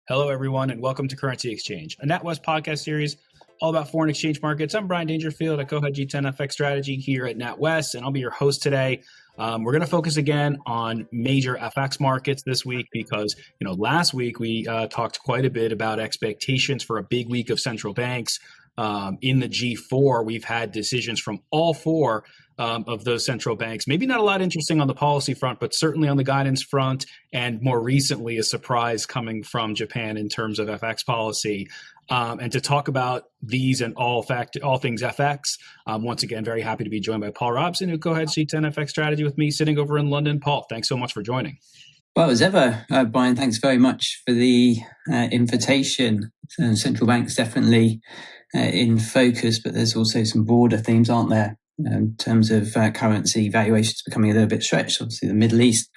Hello, everyone, and welcome to Currency Exchange, a NatWest podcast series all about foreign exchange markets. I'm Brian Daingerfield. I co-head G10 FX Strategy here at NatWest, and I'll be your host today. We're going to focus again on major FX markets this week because, last week we talked quite a bit about expectations for a big week of central banks. In the G4, we've had decisions from all four of those central banks. Maybe not a lot interesting on the policy front, but certainly on the guidance front, and more recently, a surprise coming from Japan in terms of FX policy. And to talk about these and all things FX, once again, very happy to be joined by Paul Robson, who co-heads G10 FX Strategy with me, sitting over in London. Paul, thanks so much for joining. Well, as ever, Brian, thanks very much for the invitation. Central banks definitely in focus, but there's also some broader themes, aren't there, in terms of currency valuations becoming a little bit stretched, obviously the Middle East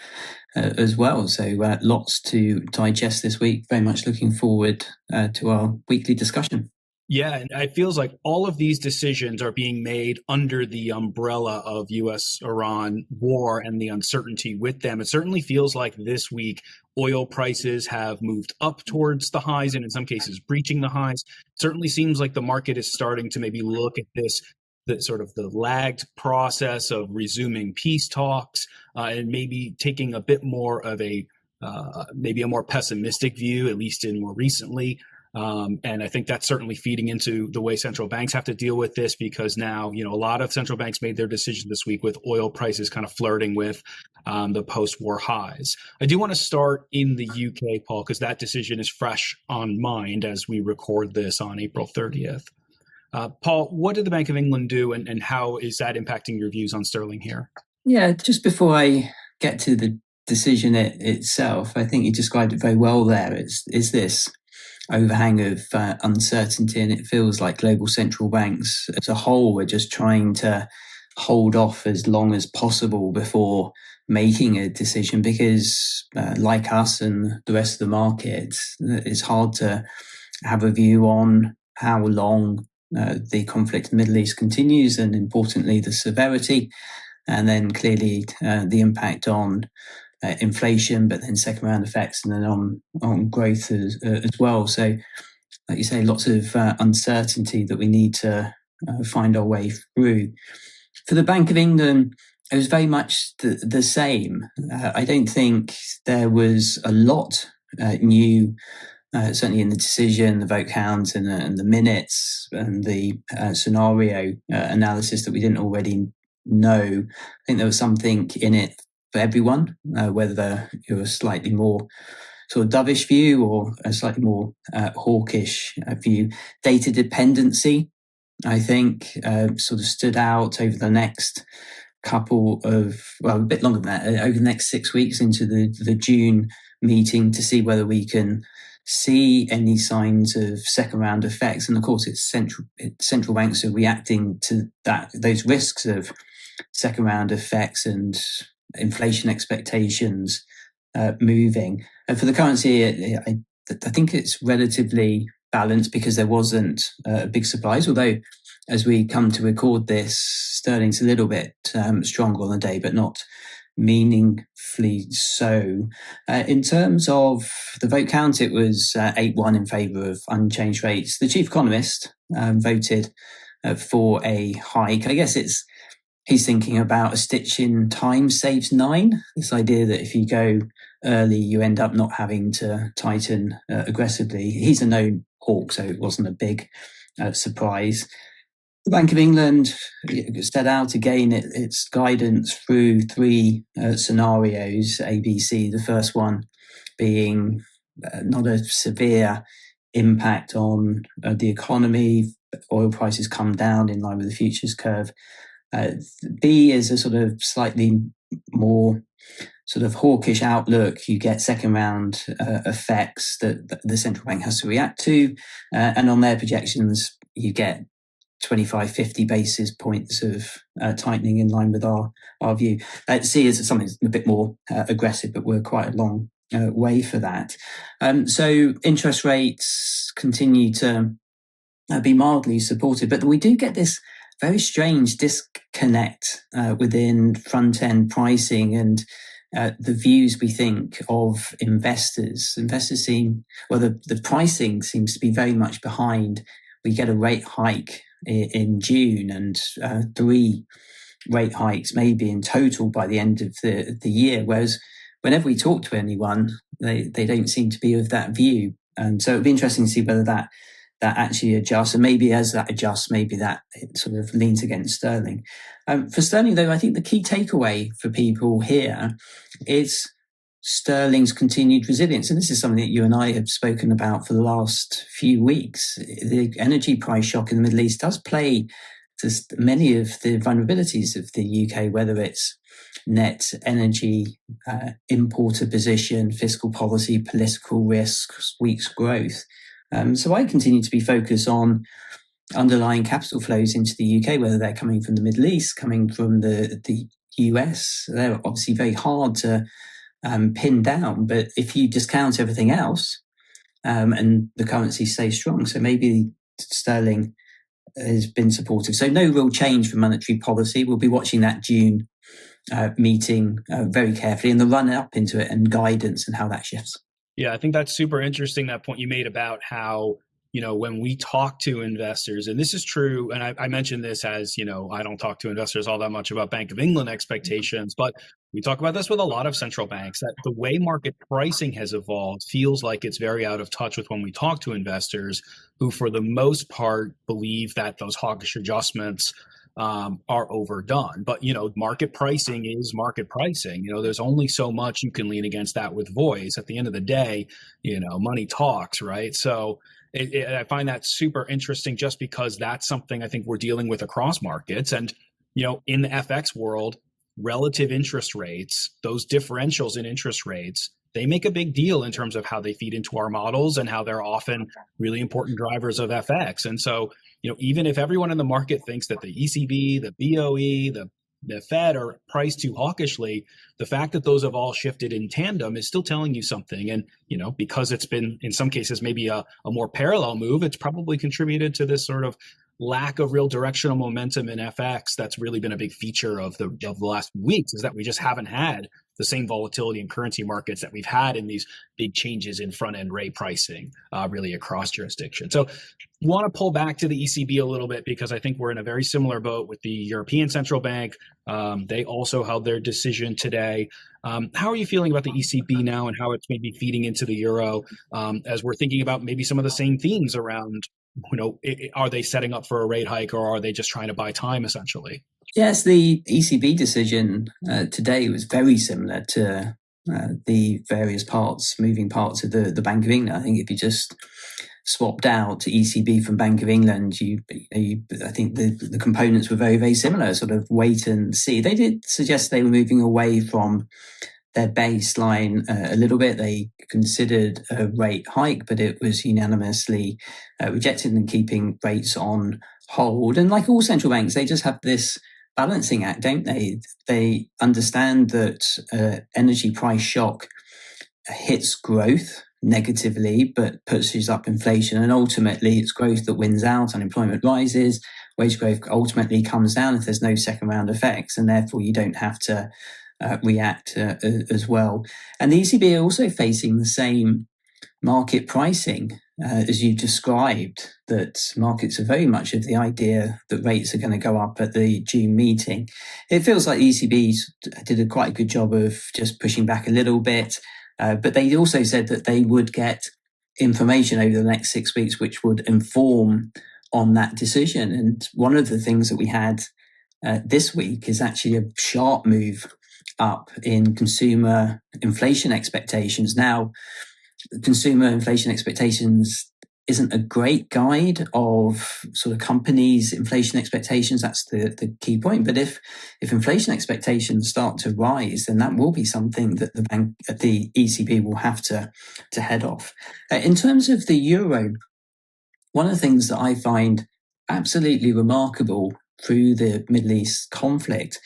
as well. So lots to digest this week. Very much looking forward to our weekly discussion. Yeah, and it feels like all of these decisions are being made under the umbrella of U.S.-Iran war and the uncertainty with them. It certainly feels like this week oil prices have moved up towards the highs and in some cases breaching the highs. It certainly seems like the market is starting to maybe look at this, the sort of the lagged process of resuming peace talks and maybe taking a bit more of maybe a more pessimistic view, at least in more recently. And I think that's certainly feeding into the way central banks have to deal with this because now, a lot of central banks made their decision this week with oil prices kind of flirting with the post-war highs. I do want to start in the UK, Paul, because that decision is fresh on mind as we record this on April 30th. Paul, what did the Bank of England do and how is that impacting your views on sterling here? Yeah, just before I get to the decision itself, I think you described it very well there. Is this overhang of uncertainty, and it feels like global central banks as a whole are just trying to hold off as long as possible before making a decision because like us and the rest of the market, it's hard to have a view on how long the conflict in the Middle East continues and importantly the severity, and then clearly the impact on inflation, but then second round effects and then on growth as well. So, like you say, lots of uncertainty that we need to find our way through. For the Bank of England, it was very much the same. I don't think there was a lot new, certainly in the decision, the vote count and the minutes and the scenario analysis that we didn't already know. I think there was something in it for everyone, whether you're a slightly more sort of dovish view or a slightly more hawkish view. Data dependency, I think, sort of stood out over the next a bit longer than that, over the next 6 weeks into the June meeting to see whether we can see any signs of second round effects. And of course, it's central banks are reacting to those risks of second round effects and inflation expectations moving. And for the currency, I think it's relatively balanced because there wasn't a big surprise, although as we come to record this, sterling's a little bit stronger on the day, but not meaningfully so. In terms of the vote count, it was 8-1 in favour of unchanged rates. The chief economist voted for a hike. I guess he's thinking about a stitch in time saves 9. This idea that if you go early, you end up not having to tighten aggressively. He's a known hawk, so it wasn't a big surprise. The Bank of England set out again its guidance through 3 scenarios, A, B, C. The first one being not a severe impact on the economy. Oil prices come down in line with the futures curve. B is a sort of slightly more sort of hawkish outlook. You get second round effects that the central bank has to react to. And on their projections, you get 25, 50 basis points of tightening in line with our view. C is something a bit more aggressive, but we're quite a long way for that. So interest rates continue to be mildly supported, but we do get this very strange disconnect within front-end pricing and the views we think of investors. Investors seem, well, the pricing seems to be very much behind. We get a rate hike in June and 3 rate hikes maybe in total by the end of the year. Whereas whenever we talk to anyone, they don't seem to be of that view. And so it'd be interesting to see whether that actually adjusts, and maybe as that adjusts, maybe that it sort of leans against sterling. For sterling, though, I think the key takeaway for people here is sterling's continued resilience. And this is something that you and I have spoken about for the last few weeks. The energy price shock in the Middle East does play to many of the vulnerabilities of the UK, whether it's net energy importer position, fiscal policy, political risks, weak growth. So I continue to be focused on underlying capital flows into the UK, whether they're coming from the Middle East, coming from the US. They're obviously very hard to pin down, but if you discount everything else and the currency stays strong, so maybe sterling has been supportive. So no real change for monetary policy. We'll be watching that June meeting very carefully and the run up into it and guidance and how that shifts. Yeah, I think that's super interesting, that point you made about how, when we talk to investors, and this is true, and I mentioned this as, I don't talk to investors all that much about Bank of England expectations, but we talk about this with a lot of central banks, that the way market pricing has evolved feels like it's very out of touch with when we talk to investors who, for the most part, believe that those hawkish adjustments are overdone. But, market pricing is market pricing. There's only so much you can lean against that with voice. At the end of the day, money talks, right? So I find that super interesting, just because that's something I think we're dealing with across markets. And, in the FX world, relative interest rates, those differentials in interest rates, they make a big deal in terms of how they feed into our models and how they're often really important drivers of FX. And so, even if everyone in the market thinks that the ECB, the BOE, the Fed are priced too hawkishly, the fact that those have all shifted in tandem is still telling you something. And, because it's been, in some cases, maybe a more parallel move, it's probably contributed to this sort of lack of real directional momentum in FX. That's really been a big feature of the last weeks, is that we just haven't had the same volatility in currency markets that we've had in these big changes in front end rate pricing, really across jurisdictions. So want to pull back to the ECB a little bit, because I think we're in a very similar boat with the European Central Bank. They also held their decision today. How are you feeling about the ECB now, and how it's maybe feeding into the euro, as we're thinking about maybe some of the same themes around, are they setting up for a rate hike, or are they just trying to buy time, essentially? Yes, the ECB decision today was very similar to the various moving parts of the Bank of England. I think if you just swapped out ECB from Bank of England, I think the components were very, very similar, sort of wait and see. They did suggest they were moving away from their baseline a little bit. They considered a rate hike, but it was unanimously rejected, and keeping rates on hold. And like all central banks, they just have this balancing act, don't they? They understand that energy price shock hits growth negatively, but pushes up inflation, and ultimately it's growth that wins out. Unemployment rises, wage growth ultimately comes down if there's no second round effects, and therefore you don't have to react as well. And the ECB are also facing the same market pricing as you described, that markets are very much of the idea that rates are going to go up at the June meeting. It feels like the ECB did quite a good job of just pushing back a little bit, but they also said that they would get information over the next 6 weeks which would inform on that decision. And one of the things that we had this week is actually a sharp move up in consumer inflation expectations. Now, consumer inflation expectations isn't a great guide of sort of companies' inflation expectations. That's the key point. But if inflation expectations start to rise, then that will be something that the ECB will have to head off. In terms of the euro, one of the things that I find absolutely remarkable through the Middle East conflict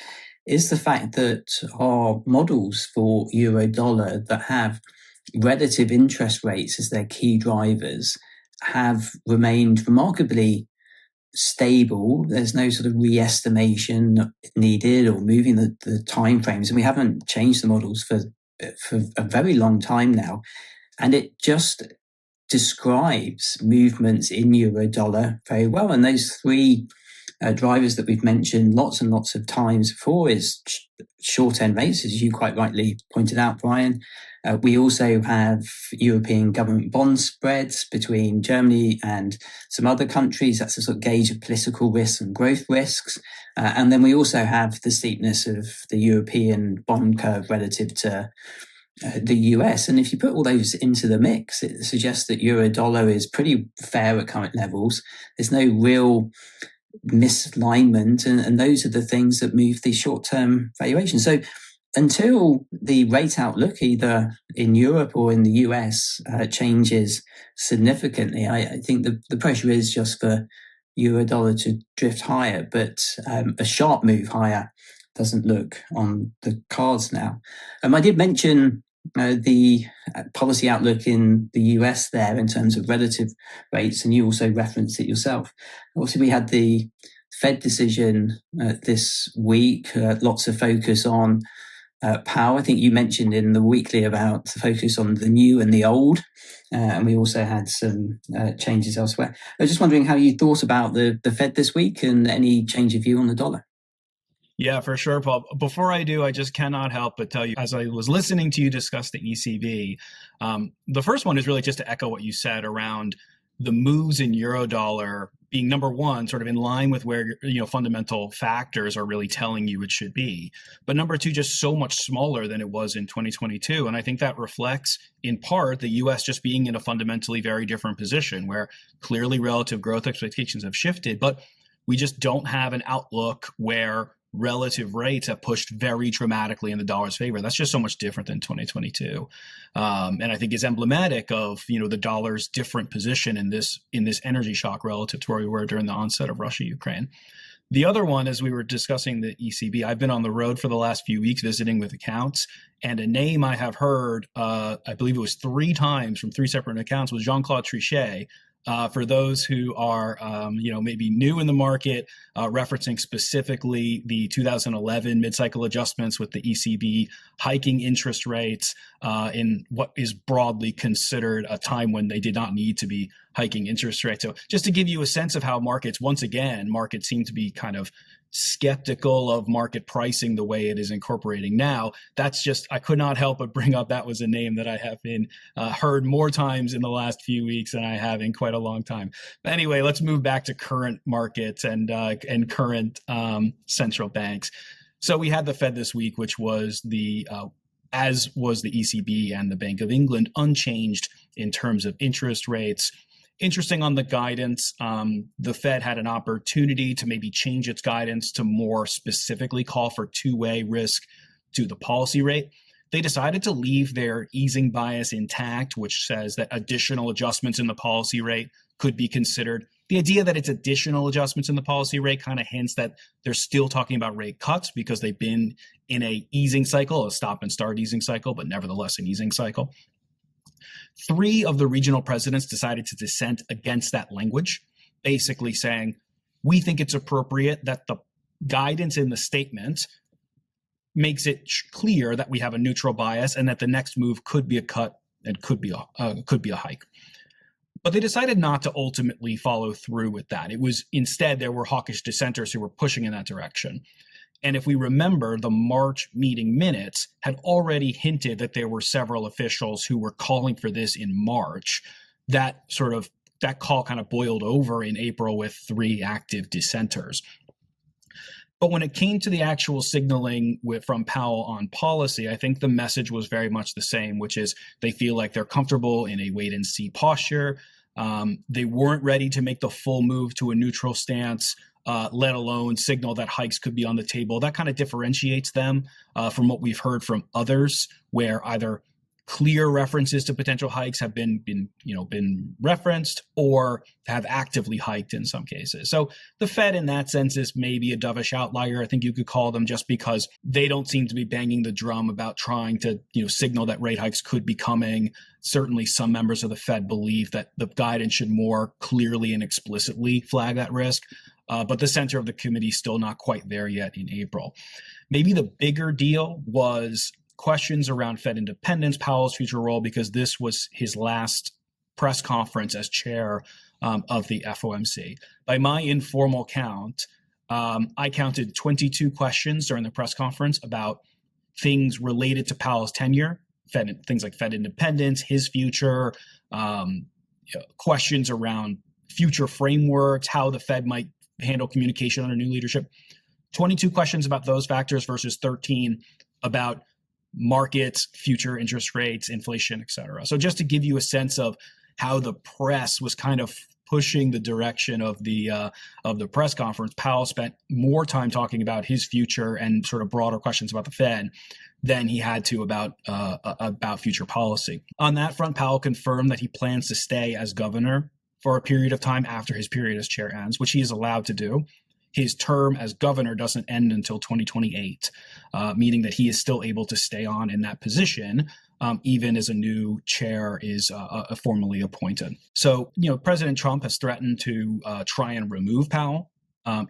is the fact that our models for euro dollar that have relative interest rates as their key drivers have remained remarkably stable. There's no sort of re-estimation needed or moving the timeframes, and we haven't changed the models for a very long time now. And it just describes movements in euro dollar very well. And those three drivers that we've mentioned lots and lots of times before is short-end rates, as you quite rightly pointed out, Brian. We also have European government bond spreads between Germany and some other countries. That's a sort of gauge of political risks and growth risks. And then we also have the steepness of the European bond curve relative to the US. And if you put all those into the mix, it suggests that euro dollar is pretty fair at current levels. There's no real misalignment, and those are the things that move the short-term valuation. So until the rate outlook, either in Europe or in the US, changes significantly, I think the pressure is just for euro dollar to drift higher, but a sharp move higher doesn't look on the cards now. I did mention the policy outlook in the US there in terms of relative rates, and you also referenced it yourself. Also, we had the Fed decision this week, lots of focus on power. I think you mentioned in the weekly about the focus on the new and the old, and we also had some changes elsewhere. I was just wondering how you thought about the Fed this week and any change of view on the dollar. Yeah, for sure, Paul. Before I do, I just cannot help but tell you, as I was listening to you discuss the ECB, the first one is really just to echo what you said around the moves in Eurodollar being, number one, sort of in line with where fundamental factors are really telling you it should be. But number two, just so much smaller than it was in 2022. And I think that reflects, in part, the US just being in a fundamentally very different position where clearly relative growth expectations have shifted, but we just don't have an outlook where relative rates have pushed very dramatically in the dollar's favor. That's just so much different than 2022, and I think is emblematic of the dollar's different position in this energy shock relative to where we were during the onset of Russia-Ukraine. The other one, as we were discussing the ECB, I've been on the road for the last few weeks visiting with accounts, and a name I have heard, I believe it was 3 times from 3 separate accounts, was Jean-Claude Trichet. For those who are, maybe new in the market, referencing specifically the 2011 mid-cycle adjustments with the ECB hiking interest rates in what is broadly considered a time when they did not need to be hiking interest rates. So just to give you a sense of how markets seem to be kind of skeptical of market pricing the way it is incorporating now. That's just, I could not help but bring up that was a name that I have been heard more times in the last few weeks than I have in quite a long time. But anyway, let's move back to current markets and current central banks. So we had the Fed this week, which was as was the ECB and the Bank of England, unchanged in terms of interest rates. Interesting on the guidance, the Fed had an opportunity to maybe change its guidance to more specifically call for two-way risk to the policy rate. They decided to leave their easing bias intact, which says that additional adjustments in the policy rate could be considered. The idea that it's additional adjustments in the policy rate kind of hints that they're still talking about rate cuts because they've been in a easing cycle, a stop and start easing cycle, but nevertheless an easing cycle. 3 of the regional presidents decided to dissent against that language, basically saying, we think it's appropriate that the guidance in the statement makes it clear that we have a neutral bias and that the next move could be a cut and could be a hike. But they decided not to ultimately follow through with that. It was instead there were hawkish dissenters who were pushing in that direction. And if we remember, the March meeting minutes had already hinted that there were several officials who were calling for this in March. That call kind of boiled over in April with 3 active dissenters. But when it came to the actual signaling from Powell on policy, I think the message was very much the same, which is they feel like they're comfortable in a wait-and-see posture. They weren't ready to make the full move to a neutral stance, let alone signal that hikes could be on the table. That kind of differentiates them from what we've heard from others, where either clear references to potential hikes have been referenced or have actively hiked in some cases. So the Fed in that sense is maybe a dovish outlier, I think you could call them, just because they don't seem to be banging the drum about trying to signal that rate hikes could be coming. Certainly some members of the Fed believe that the guidance should more clearly and explicitly flag that risk. But the center of the committee is still not quite there yet in April. Maybe the bigger deal was questions around Fed independence, Powell's future role, because this was his last press conference as chair of the FOMC. By my informal count, I counted 22 questions during the press conference about things related to Powell's tenure, things like Fed independence, his future, questions around future frameworks, how the Fed might handle communication under new leadership. 22 questions about those factors versus 13 about markets, future interest rates, inflation, et cetera. So just to give you a sense of how the press was kind of pushing the direction of the press conference, Powell spent more time talking about his future and sort of broader questions about the Fed than he had to about future policy. On that front, Powell confirmed that he plans to stay as governor for a period of time after his period as chair ends, which he is allowed to do. His term as governor doesn't end until 2028, meaning that he is still able to stay on in that position, even as a new chair is formally appointed. So, President Trump has threatened to try and remove Powell.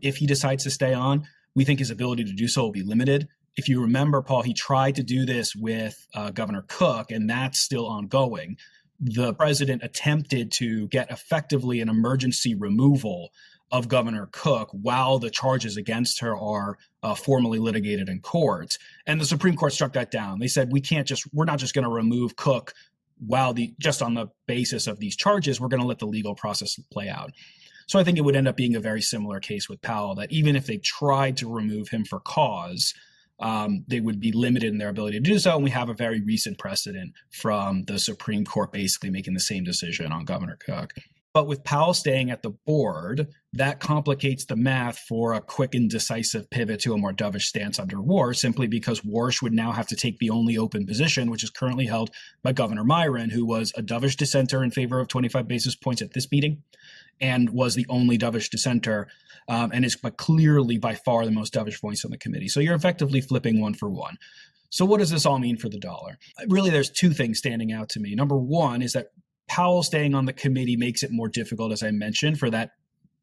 If he decides to stay on, we think his ability to do so will be limited. If you remember, Paul, he tried to do this with Governor Cook, and that's still ongoing. The president attempted to get effectively an emergency removal of Governor Cook while the charges against her are formally litigated in court. And the Supreme Court struck that down. They said, we're not just going to remove Cook just on the basis of these charges, we're going to let the legal process play out. So I think it would end up being a very similar case with Powell, that even if they tried to remove him for cause, they would be limited in their ability to do so. And we have a very recent precedent from the Supreme Court basically making the same decision on Governor Cook. But with Powell staying at the board, that complicates the math for a quick and decisive pivot to a more dovish stance under Warsh, simply because Warsh would now have to take the only open position, which is currently held by Governor Myron, who was a dovish dissenter in favor of 25 basis points at this meeting and was the only dovish dissenter and is clearly by far the most dovish voice on the committee. So you're effectively flipping one for one. So what does this all mean for the dollar? Really, there's two things standing out to me. Number one is that Powell staying on the committee makes it more difficult, as I mentioned, for that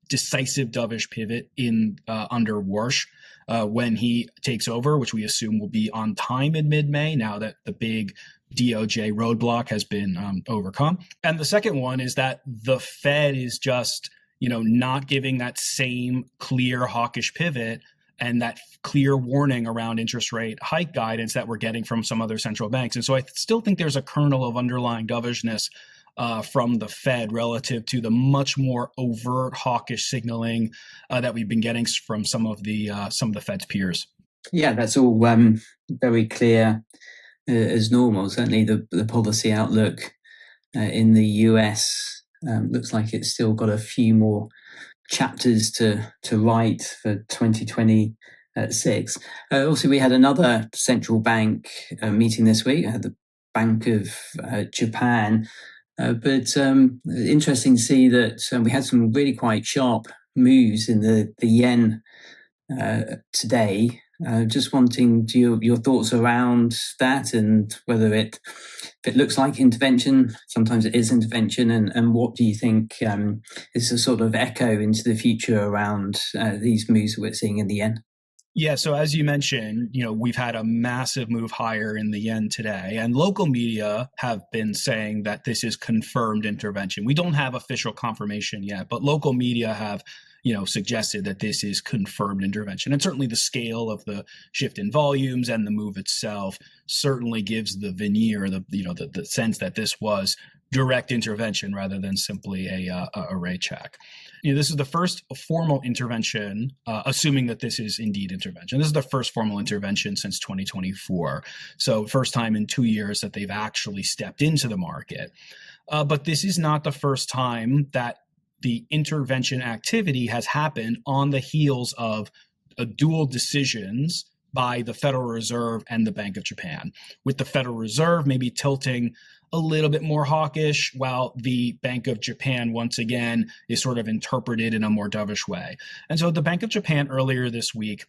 decisive dovish pivot in under Warsh when he takes over, which we assume will be on time in mid-May, now that the big DOJ roadblock has been overcome. And the second one is that the Fed is just, not giving that same clear hawkish pivot and that clear warning around interest rate hike guidance that we're getting from some other central banks. And so I still think there's a kernel of underlying dovishness from the Fed relative to the much more overt hawkish signaling that we've been getting from some of the Fed's peers. Yeah, that's all very clear as normal. Certainly the policy outlook in the US looks like it's still got a few more chapters to write for 2026. Also, we had another central bank meeting this week, the Bank of Japan. But interesting to see that we had some really quite sharp moves in the yen today. Just wanting your thoughts around that and whether it looks like intervention, sometimes it is intervention, and what do you think is a sort of echo into the future around these moves that we're seeing in the yen? Yeah, so as you mentioned, we've had a massive move higher in the yen today, and local media have been saying that this is confirmed intervention. We don't have official confirmation yet, but local media have, suggested that this is confirmed intervention. And certainly the scale of the shift in volumes and the move itself certainly gives the veneer, the sense that this was direct intervention rather than simply a rate check. This is the first formal intervention, assuming that this is indeed intervention. This is the first formal intervention since 2024. So first time in 2 years that they've actually stepped into the market. But this is not the first time that the intervention activity has happened on the heels of dual decisions by the Federal Reserve and the Bank of Japan, with the Federal Reserve maybe tilting a little bit more hawkish, while the Bank of Japan, once again, is sort of interpreted in a more dovish way. And so the Bank of Japan earlier this week,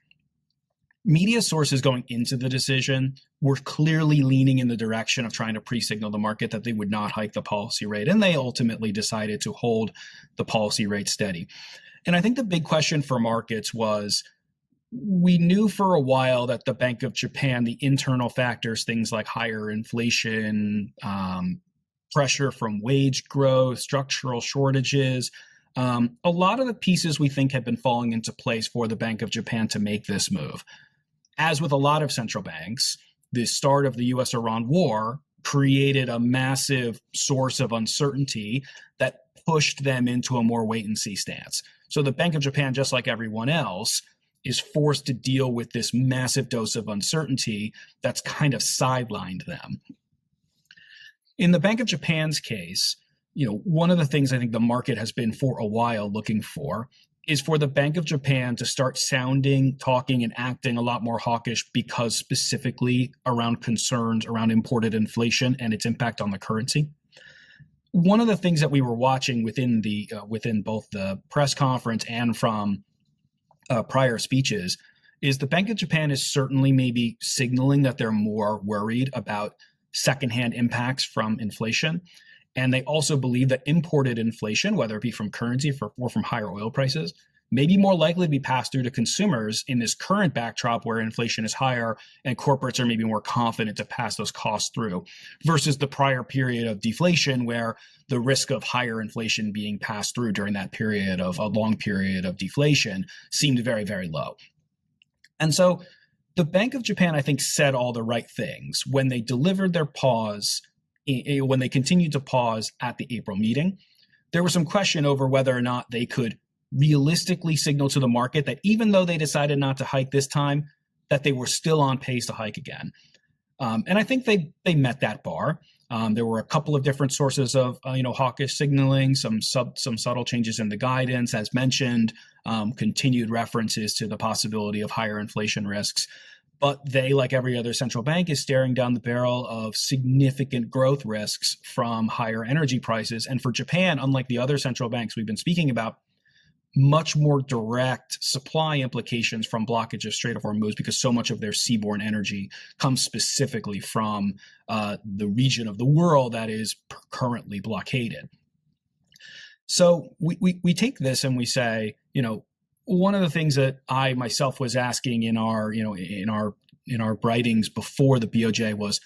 media sources going into the decision were clearly leaning in the direction of trying to pre-signal the market that they would not hike the policy rate, and they ultimately decided to hold the policy rate steady. And I think the big question for markets was, we knew for a while that the Bank of Japan, the internal factors, things like higher inflation, pressure from wage growth, structural shortages, a lot of the pieces we think had been falling into place for the Bank of Japan to make this move. As with a lot of central banks, the start of the US-Iran war created a massive source of uncertainty that pushed them into a more wait-and-see stance. So the Bank of Japan, just like everyone else, is forced to deal with this massive dose of uncertainty that's kind of sidelined them. In the Bank of Japan's case, one of the things I think the market has been for a while looking for is for the Bank of Japan to start sounding, talking, and acting a lot more hawkish, because specifically around concerns around imported inflation and its impact on the currency. One of the things that we were watching within both the press conference and from prior speeches is the Bank of Japan is certainly maybe signaling that they're more worried about secondhand impacts from inflation. And they also believe that imported inflation, whether it be from currency or from higher oil prices, may be more likely to be passed through to consumers in this current backdrop where inflation is higher and corporates are maybe more confident to pass those costs through, versus the prior period of deflation where the risk of higher inflation being passed through during that period of a long period of deflation seemed very, very low. And so the Bank of Japan, I think, said all the right things when they delivered their pause, when they continued to pause at the April meeting. There was some question over whether or not they could realistically signal to the market that even though they decided not to hike this time, that they were still on pace to hike again. And I think they met that bar. There were a couple of different sources of hawkish signaling, some subtle changes in the guidance, as mentioned, continued references to the possibility of higher inflation risks. But they, like every other central bank, is staring down the barrel of significant growth risks from higher energy prices. And for Japan, unlike the other central banks we've been speaking about, much more direct supply implications from blockage of Strait of Hormuz, because so much of their seaborne energy comes specifically from the region of the world that is currently blockaded. So we take this and we say, one of the things that I myself was asking in our writings before the BOJ was,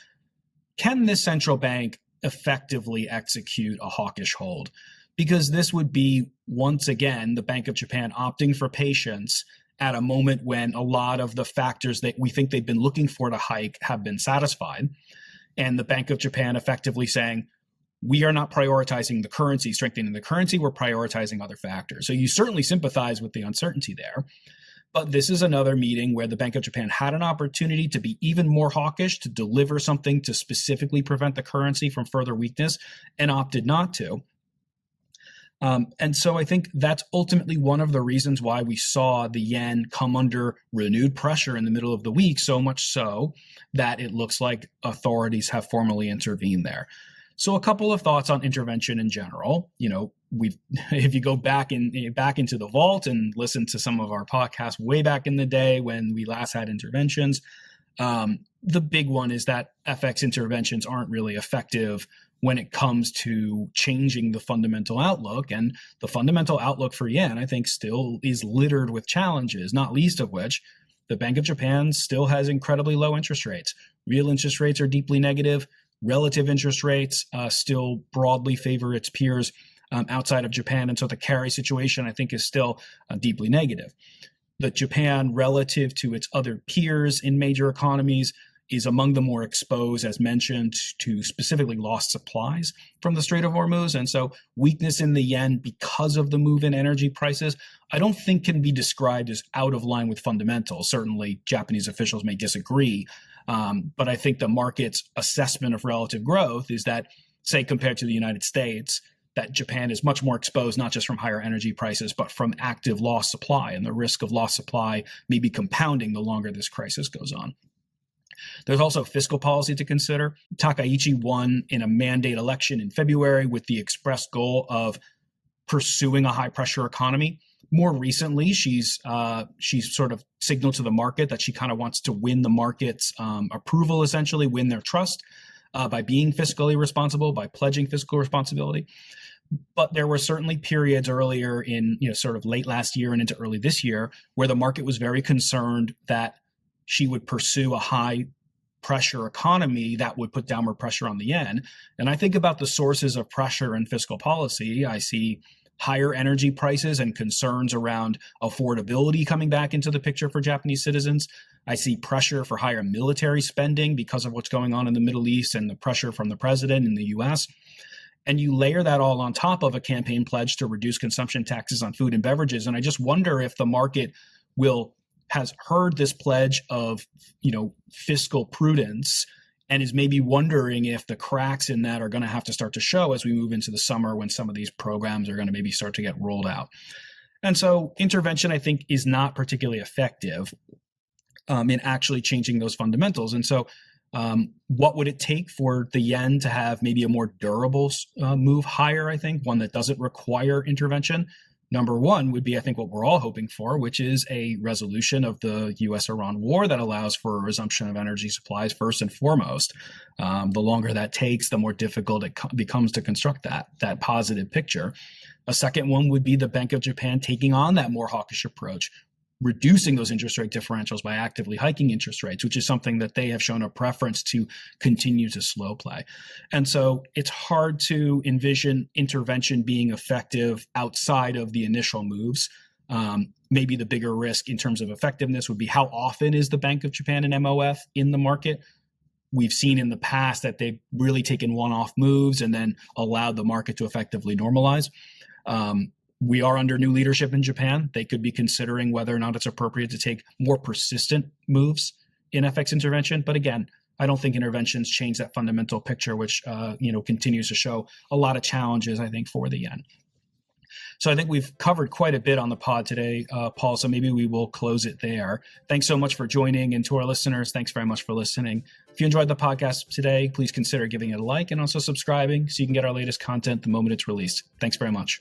can this central bank effectively execute a hawkish hold? Because this would be, once again, the Bank of Japan opting for patience at a moment when a lot of the factors that we think they've been looking for to hike have been satisfied. And the Bank of Japan effectively saying, we are not prioritizing the currency, strengthening the currency, we're prioritizing other factors. So you certainly sympathize with the uncertainty there. But this is another meeting where the Bank of Japan had an opportunity to be even more hawkish, to deliver something to specifically prevent the currency from further weakness, and opted not to. And so I think that's ultimately one of the reasons why we saw the yen come under renewed pressure in the middle of the week, so much so that it looks like authorities have formally intervened there. So a couple of thoughts on intervention in general. If you go back into the vault and listen to some of our podcasts way back in the day when we last had interventions, the big one is that FX interventions aren't really effective when it comes to changing the fundamental outlook. And the fundamental outlook for yen, I think, still is littered with challenges, not least of which the Bank of Japan still has incredibly low interest rates. Real interest rates are deeply negative. Relative interest rates still broadly favor its peers outside of Japan. And so the carry situation, I think, is still deeply negative. That Japan, relative to its other peers in major economies, is among the more exposed, as mentioned, to specifically lost supplies from the Strait of Hormuz. And so weakness in the yen because of the move in energy prices, I don't think can be described as out of line with fundamentals. Certainly, Japanese officials may disagree. But I think the market's assessment of relative growth is that, say, compared to the United States, that Japan is much more exposed, not just from higher energy prices, but from active lost supply, and the risk of lost supply may be compounding the longer this crisis goes on. There's also fiscal policy to consider. Takaichi won in a mandate election in February with the express goal of pursuing a high-pressure economy. More recently, she's sort of signaled to the market that she kind of wants to win the market's approval, essentially win their trust by being fiscally responsible, by pledging fiscal responsibility. But there were certainly periods earlier in, sort of late last year and into early this year where the market was very concerned that she would pursue a high pressure economy that would put downward pressure on the yen. And I think about the sources of pressure in fiscal policy. I see higher energy prices and concerns around affordability coming back into the picture for Japanese citizens. I see pressure for higher military spending because of what's going on in the Middle East and the pressure from the president in the US. And you layer that all on top of a campaign pledge to reduce consumption taxes on food and beverages. And I just wonder if the market has heard this pledge of, fiscal prudence and is maybe wondering if the cracks in that are going to have to start to show as we move into the summer when some of these programs are going to maybe start to get rolled out. And so intervention, I think, is not particularly effective in actually changing those fundamentals. And so what would it take for the yen to have maybe a more durable move higher, I think, one that doesn't require intervention? Number one would be, I think, what we're all hoping for, which is a resolution of the U.S.-Iran war that allows for a resumption of energy supplies first and foremost. The longer that takes, the more difficult it becomes to construct that positive picture. A second one would be the Bank of Japan taking on that more hawkish approach, reducing those interest rate differentials by actively hiking interest rates, which is something that they have shown a preference to continue to slow play. And so it's hard to envision intervention being effective outside of the initial moves. Maybe the bigger risk in terms of effectiveness would be how often is the Bank of Japan and MOF in the market? We've seen in the past that they've really taken one-off moves and then allowed the market to effectively normalize. We are under new leadership in Japan. They could be considering whether or not it's appropriate to take more persistent moves in FX intervention. But again, I don't think interventions change that fundamental picture, which continues to show a lot of challenges, I think, for the yen. So I think we've covered quite a bit on the pod today, Paul, so maybe we will close it there. Thanks so much for joining, and to our listeners, thanks very much for listening. If you enjoyed the podcast today, please consider giving it a like and also subscribing so you can get our latest content the moment it's released. Thanks very much.